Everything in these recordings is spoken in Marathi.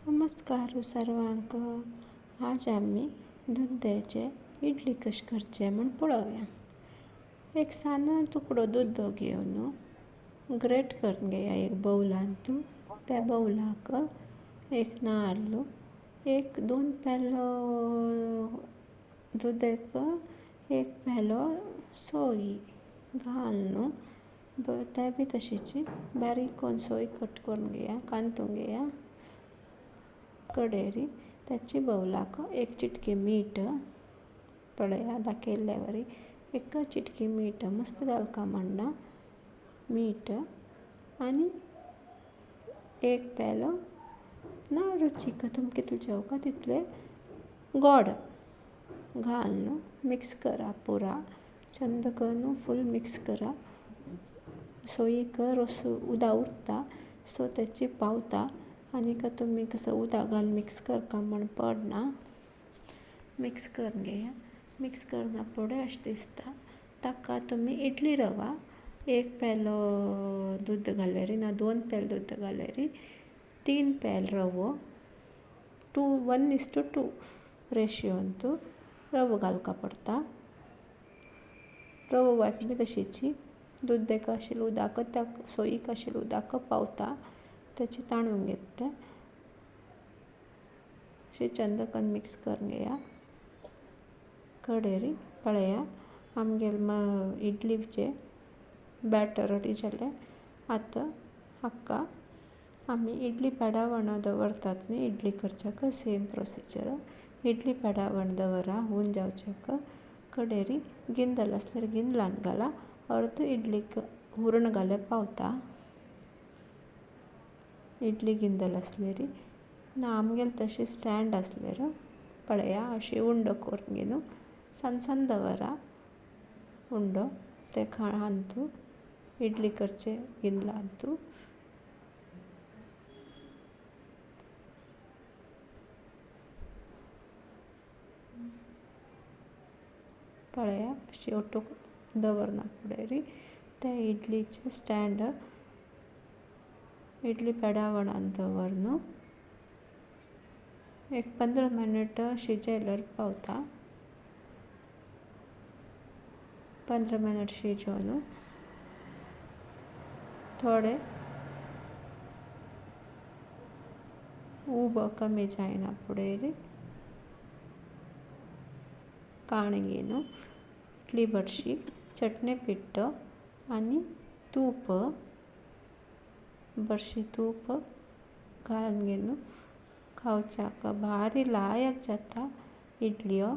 नमस्कार सर्वांक. आज आम्ही दुधाचे इडली कशे करचे म्हण पळोवया. एक सानो तुकडो दूध घेवन ग्रेट करून घेया एक बाउलांत. त्या बाउलाक एक नाल्ल, एक 2 पेलो दुधाक एक पेलो सोय घालून त्या बी तशीची बारीक करून सोय कट करून घेया, कांतून घेया कडेरी. त्याची बाउलाक एक चिटकी मीठ पळया दाखयल्ल्या वरी एक चिटकी मीठ मस्त घालका म्हणना मीठ आनी एक पेलो ना रुचीक तुमी कितले जेवका तितले गोड घालून मिक्स करा. पुरा चंद करून फूल मिक्स करा. सोयीक उदक उरता सो त्याची पावता आनीक तुमी कसं उदक घालून मिक्स करता म्हण पडना. मिक्स करून घेया. मिक्स करना पुढे अशें दिसता ताका तुमी इडली रवा एक पेलो दूध घालेरी ना 2 पेल दूध घालेरी 3 पेल रवो 1:2 रेशियोंत रवो घालका पडटा. रवो वाट बी तशीची दुधाक आशिल्लें उदक त्या सोयीक आशिल्लें उदक पावता त्याची ताणून घेता. अशें चंद करून मिक्स करून घेया कडेरी. पळया आमगेलें इडलीचें बॅटर रेडी जालें. आतां हाका आमी इडली पॅडा वयणार दवरतात न्ही इडली करच्याक सेम प्रोसिजर. इडली पॅडा वयणार दवरा होऊन जावच्याक. कडेरी गिंदल आसल्यार गिंदलान घाला. अर्द इडलीक हुरण घाल्यार पावता. इडली गिंदल आसल्यार ना आमगेलें तशें स्टँड आसल्यार पळया अशें उंडो करून घेवन सान दवरा उंडो ते खांतू इडली करचे गिंदलांत. पळया अशें ओटूक दवरना फुडेरी त्या इडलीचें स्टँड इडली पॅडा वयणार दवरून एक 15 मिनट शिजयल्यार पावता. 15 मिनट शिजोवन थोडे उबो कमी जायना फुडेर काण घेवन इडली बरशी चटणी पिट्ट आनी तूप बरशी तूप घालून घेवन खावच्याक भारी लायक जाता इडल्यो.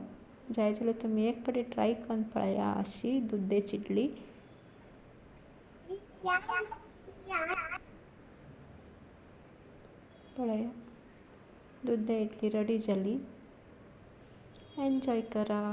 जाय जाल्यार तुमी एक पाटी ट्राय करून पळया अशी दुधाची इडली. पळया दूध इडली रेडी जाली. एन्जॉय करा.